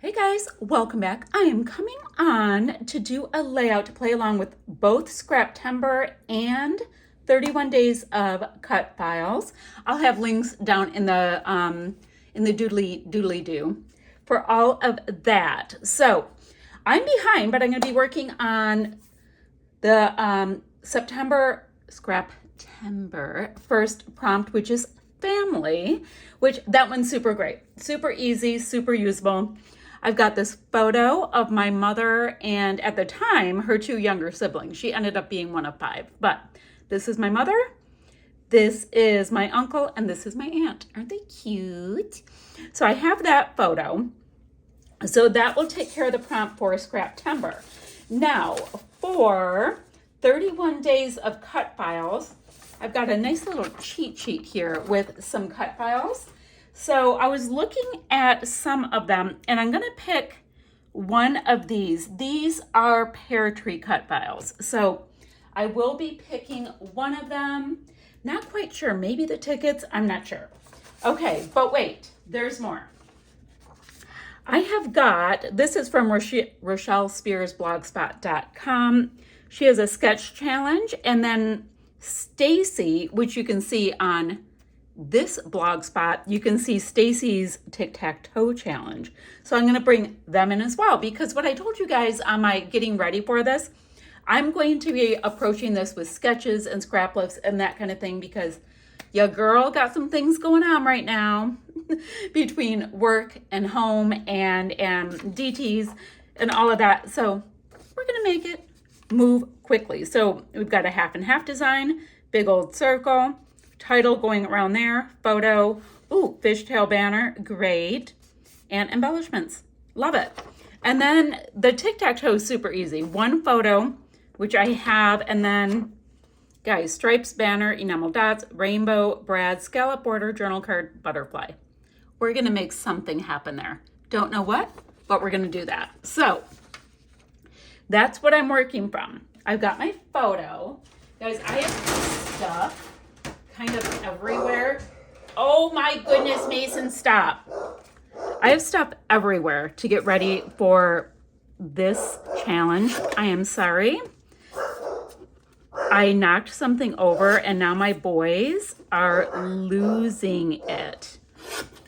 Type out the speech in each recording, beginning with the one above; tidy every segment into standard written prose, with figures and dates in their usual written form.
Hey guys, welcome back. I am coming on to do a layout to play along with both Scraptember and 31 Days of Cut Files. I'll have links down in the doodly do for all of that. So I'm behind, but I'm going to be working on the September Scraptember first prompt, which is family, which that one's super great, super easy, super usable. I've got this photo of my mother and at the time, her two younger siblings. She ended up being one of five, but this is my mother, this is my uncle, and this is my aunt. Aren't they cute? So I have that photo. So that will take care of the prompt for Scraptember. Now, for 31 Days of Cut Files, I've got a nice little cheat sheet here with some cut files. So I was looking at some of them, and I'm going to pick one of these. These are pear tree cut files. So I will be picking one of them. Not quite sure. Maybe the tickets. I'm not sure. Okay, but wait. There's more. I have got, this is from Rochelle Spears blogspot.com. She has a sketch challenge, and then Stacy, which you can see on this blog spot, you can see Stacy's tic-tac-toe challenge. So I'm going to bring them in as well, because what I told you guys on my getting ready for this, I'm going to be approaching this with sketches and scrap lifts and that kind of thing, because your girl got some things going on right now between work and home and DTs and all of that. So we're going to make it move quickly. So we've got a half and half design, big old circle, title going around there, photo, ooh, fishtail banner, great, and embellishments. Love it. And then the tic-tac-toe is super easy. One photo, which I have, and then, guys, stripes, banner, enamel dots, rainbow, brad, scallop border, journal card, butterfly. We're going to make something happen there. Don't know what, but we're going to do that. So that's what I'm working from. I've got my photo. Guys, I have stuff kind of everywhere. Oh my goodness, Mason, stop. I have stuff everywhere to get ready for this challenge. I am sorry. I knocked something over and now my boys are losing it.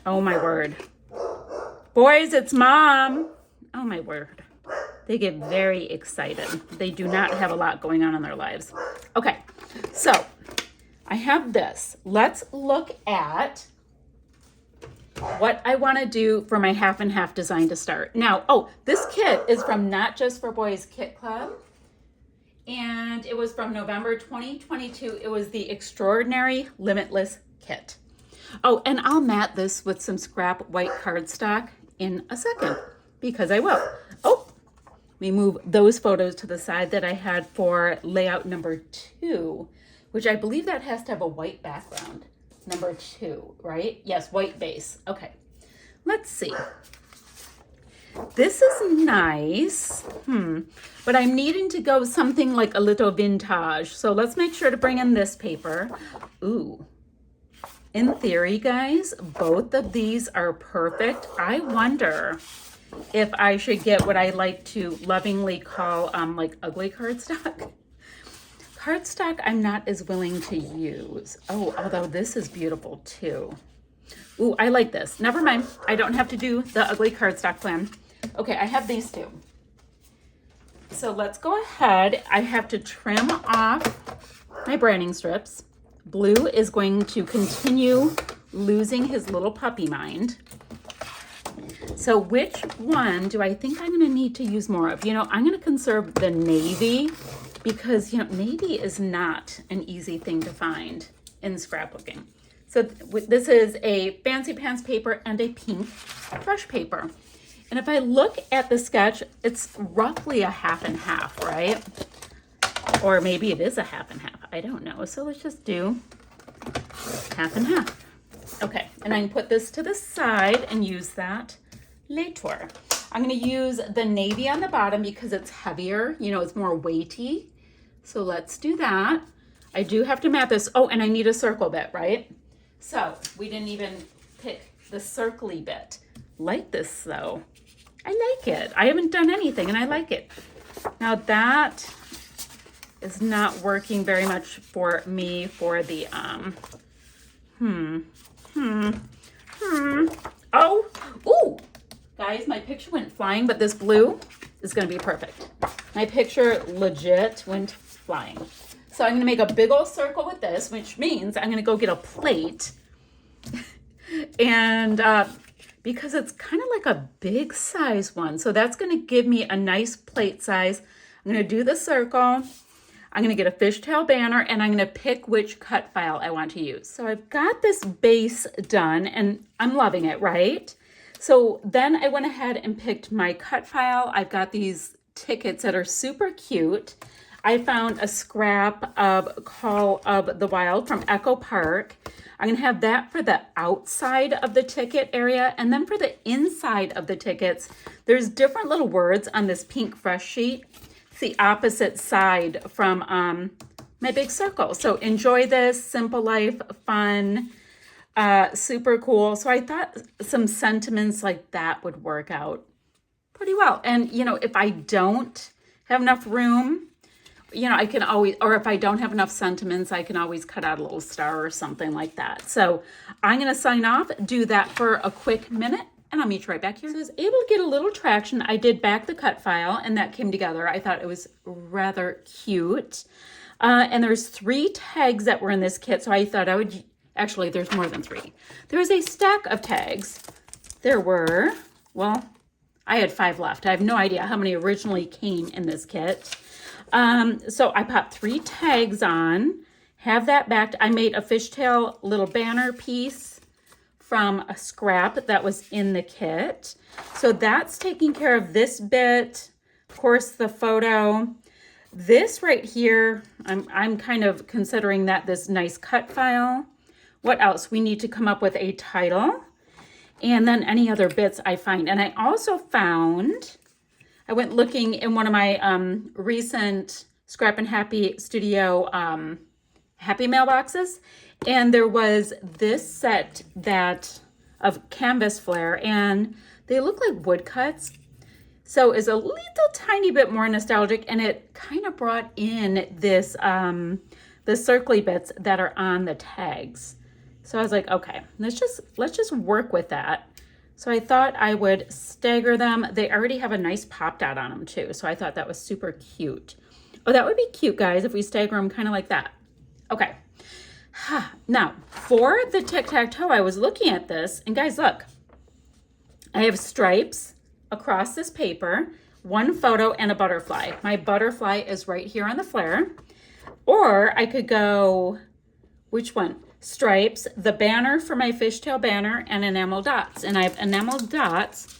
Oh my word. Boys, it's mom. Oh my word. They get very excited. They do not have a lot going on in their lives. Okay, so I have this. Let's look at what I want to do for my half and half design to start. Now, oh, this kit is from Not Just for Boys Kit Club. And it was from November 2022. It was the Extraordinary Limitless Kit. Oh, and I'll mat this with some scrap white cardstock in a second, because I will. Oh, let me move those photos to the side that I had for layout number 2, which I believe that has to have a white background. Number 2, right? Yes, white base. Okay, let's see. This is nice, but I'm needing to go something like a little vintage. So let's make sure to bring in this paper. Ooh, in theory, guys, both of these are perfect. I wonder if I should get what I like to lovingly call like ugly cardstock. Cardstock I'm not as willing to use. Oh, although this is beautiful too. Ooh, I like this. Never mind. I don't have to do the ugly cardstock plan. Okay, I have these two. So let's go ahead. I have to trim off my branding strips. Blue is going to continue losing his little puppy mind. So which one do I think I'm going to need to use more of? You know, I'm going to conserve the navy because, you know, navy is not an easy thing to find in scrapbooking. So this is a fancy pants paper and a pink brush paper. And if I look at the sketch, it's roughly a half and half, right? Or maybe it is a half and half. I don't know. So let's just do half and half. Okay, and I can put this to the side and use that later. I'm going to use the navy on the bottom because it's heavier. You know, it's more weighty. So let's do that. I do have to mat this. Oh, and I need a circle bit, right? So we didn't even pick the circly bit. Like this, though. I like it. I haven't done anything and I like it. Now that is not working very much for me for the, oh, ooh, guys, my picture went flying, but this blue is gonna be perfect. My picture legit went flying. So I'm gonna make a big old circle with this, which means I'm gonna go get a plate. And because it's kind of like a big size one. So that's gonna give me a nice plate size. I'm gonna do the circle. I'm gonna get a fishtail banner and I'm gonna pick which cut file I want to use. So I've got this base done and I'm loving it, right? So then I went ahead and picked my cut file. I've got these tickets that are super cute. I found a scrap of Call of the Wild from Echo Park. I'm gonna have that for the outside of the ticket area. And then for the inside of the tickets, there's different little words on this pink fresh sheet. It's the opposite side from my big circle. So enjoy this, simple life, fun, super cool. So I thought some sentiments like that would work out pretty well. And you know, if I don't have enough room, you know, I can always, or if I don't have enough sentiments, I can always cut out a little star or something like that. So I'm going to sign off, do that for a quick minute, and I'll meet you right back here. So I was able to get a little traction. I did back the cut file, and that came together. I thought it was rather cute. And there's 3 tags that were in this kit, so I thought I would, actually, there's more than 3. There's a stack of tags. There were, well, I had 5 left. I have no idea how many originally came in this kit. So I popped 3 tags on, have that backed. I made a fishtail little banner piece from a scrap that was in the kit. So that's taking care of this bit. Of course, the photo. This right here, I'm kind of considering that this nice cut file. What else? We need to come up with a title and then any other bits I find. And I also found, I went looking in one of my recent Scrappin Happy Studio Happy mailboxes, and there was this set of canvas flair, and they look like woodcuts. So it's a little tiny bit more nostalgic, and it kind of brought in this the circly bits that are on the tags. So I was like, okay, let's just work with that. So I thought I would stagger them. They already have a nice pop dot on them too. So I thought that was super cute. Oh, that would be cute, guys, if we stagger them kind of like that. Okay. Now, for the tic-tac-toe, I was looking at this, and guys, look. I have stripes across this paper, 1 photo, and a butterfly. My butterfly is right here on the flair. Or I could go, which one? Stripes, the banner for my fishtail banner, and enamel dots. And I have enamel dots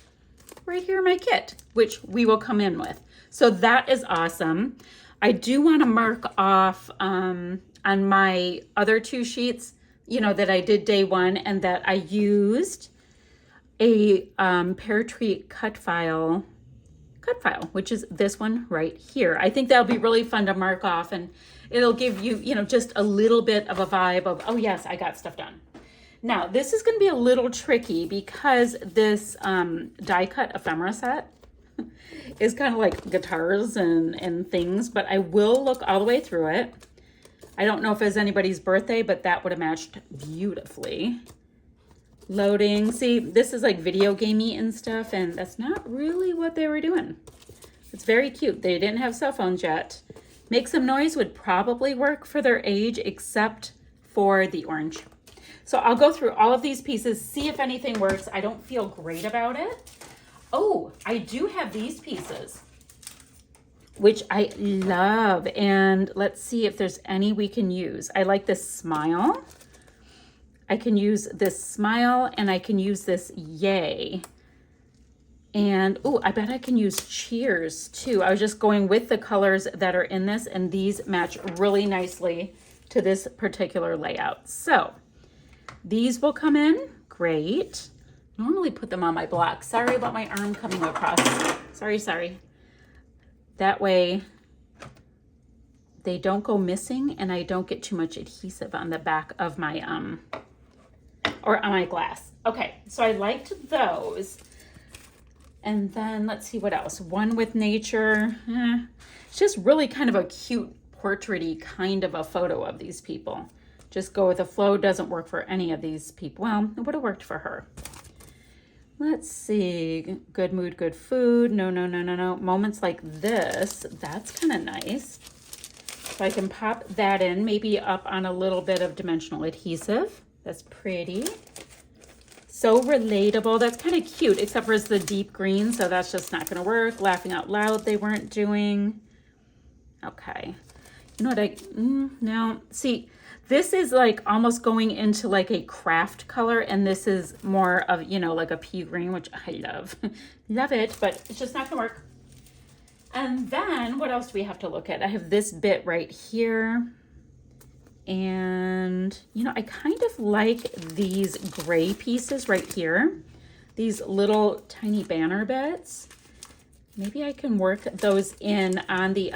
right here in my kit, which we will come in with. So that is awesome. I do want to mark off on my other 2 sheets, you know, that I did day 1 and that I used a pear tree cut file, which is this one right here. I think that'll be really fun to mark off, and it'll give you, you know, just a little bit of a vibe of, oh yes, I got stuff done. Now, this is going to be a little tricky because this die cut ephemera set is kind of like guitars and things, but I will look all the way through it. I don't know if it's anybody's birthday, but that would have matched beautifully. Loading. See, this is like video gamey and stuff, and that's not really what they were doing. It's very cute. They didn't have cell phones yet. Make Some Noise would probably work for their age, except for the orange. So I'll go through all of these pieces, see if anything works. I don't feel great about it. Oh, I do have these pieces, which I love. And let's see if there's any we can use. I like this smile. I can use this smile, and I can use this yay. And oh, I bet I can use cheers too. I was just going with the colors that are in this, and these match really nicely to this particular layout. So these will come in, great. Normally put them on my block. Sorry about my arm coming across. Sorry. That way they don't go missing, and I don't get too much adhesive on the back of my, or on my glass. Okay, so I liked those. And then let's see what else. One with nature. It's just really kind of a cute portrait-y kind of a photo of these people. Just go with the flow. Doesn't work for any of these people. Well, it would have worked for her. Let's see. Good mood, good food. No. Moments like this. That's kind of nice. So I can pop that in, maybe up on a little bit of dimensional adhesive. That's pretty. So relatable. That's kind of cute, except for it's the deep green, so that's just not going to work. Laughing out loud they weren't doing. Okay. You know what no. See, this is like almost going into like a craft color, and this is more of, you know, like a pea green, which I love. Love it, but it's just not going to work. And then what else do we have to look at? I have this bit right here. And, you know, I kind of like these gray pieces right here. These little tiny banner bits. Maybe I can work those in on the,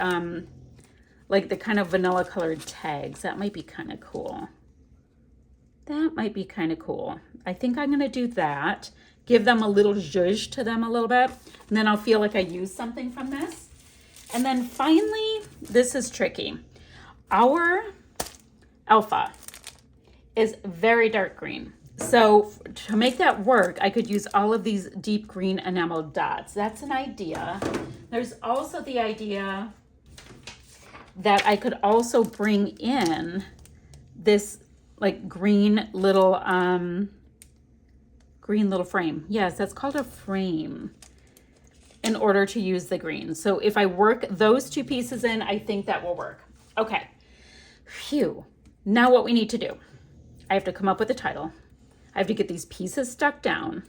like the kind of vanilla colored tags. That might be kind of cool. That might be kind of cool. I think I'm going to do that. Give them a little zhuzh to them a little bit. And then I'll feel like I used something from this. And then finally, this is tricky. Our alpha is very dark green. So to make that work, I could use all of these deep green enamel dots. That's an idea. There's also the idea that I could also bring in this like green little frame. Yes, that's called a frame, in order to use the green. So if I work those two pieces in, I think that will work. Okay, phew. Now what we need to do, I have to come up with a title. I have to get these pieces stuck down.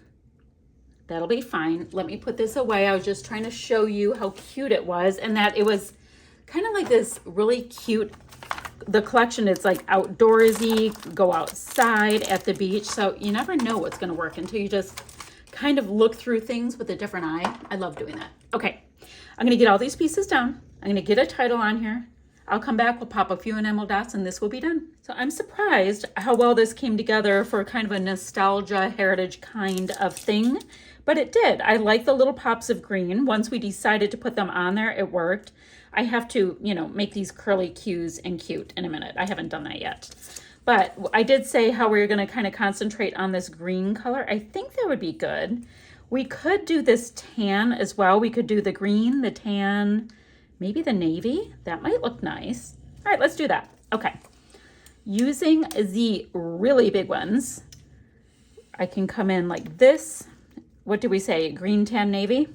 That'll be fine. Let me put this away. I was just trying to show you how cute it was, and that it was kind of like this really cute, the collection is like outdoorsy, go outside at the beach. So you never know what's gonna work until you just kind of look through things with a different eye. I love doing that. Okay, I'm gonna get all these pieces down. I'm gonna get a title on here. I'll come back, we'll pop a few enamel dots, and this will be done. So I'm surprised how well this came together for kind of a nostalgia heritage kind of thing, but it did. I like the little pops of green. Once we decided to put them on there, it worked. I have to, you know, make these curly cues and cute in a minute. I haven't done that yet. But I did say how we were going to kind of concentrate on this green color. I think that would be good. We could do this tan as well. We could do the green, the tan, maybe the navy. That might look nice. All right, let's do that. Okay. Using the really big ones, I can come in like this. What do we say? Green, tan, navy.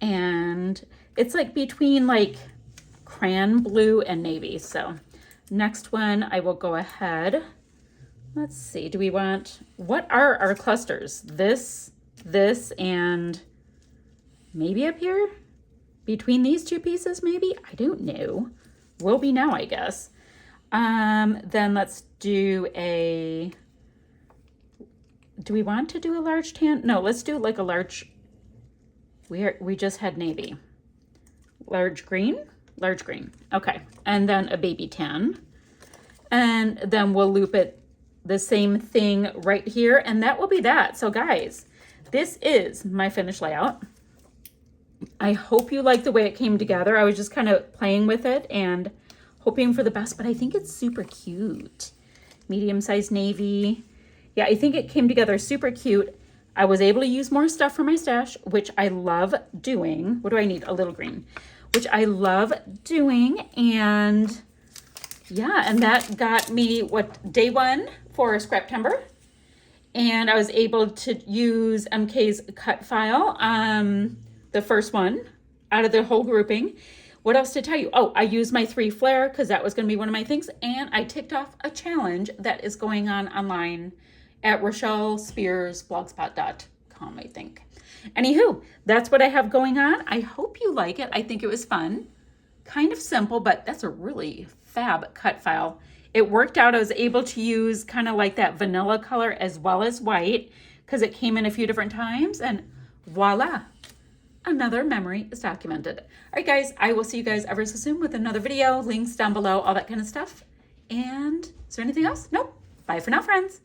And it's like between like crayon blue and navy. So next one, I will go ahead. Let's see, do we want, what are our clusters? This, and maybe up here? Between these two pieces, maybe? I don't know. Will be now, I guess. Then let's do a, do we want to do a large tan? No, let's do like a large, we just had navy. Large green? Large green. Okay. And then a baby tan. And then we'll loop it the same thing right here. And that will be that. So guys, this is my finished layout. I hope you like the way it came together. I was just kind of playing with it and hoping for the best, but I think it's super cute. Medium-sized navy. Yeah, I think it came together super cute. I was able to use more stuff for my stash, which I love doing. What do I need? A little green, which I love doing. And yeah, and that got me what, day one for Scraptember. And I was able to use MK's cut file, the first one out of the whole grouping. What else to tell you? Oh, I used my 3 flair because that was going to be one of my things. And I ticked off a challenge that is going on online at RochelleSpearsBlogspot.com, I think. Anywho, that's what I have going on. I hope you like it. I think it was fun. Kind of simple, but that's a really fab cut file. It worked out. I was able to use kind of like that vanilla color as well as white because it came in a few different times, and voila, another memory is documented. All right, guys, I will see you guys ever so soon with another video, links down below, all that kind of stuff. And is there anything else? Nope. Bye for now, friends.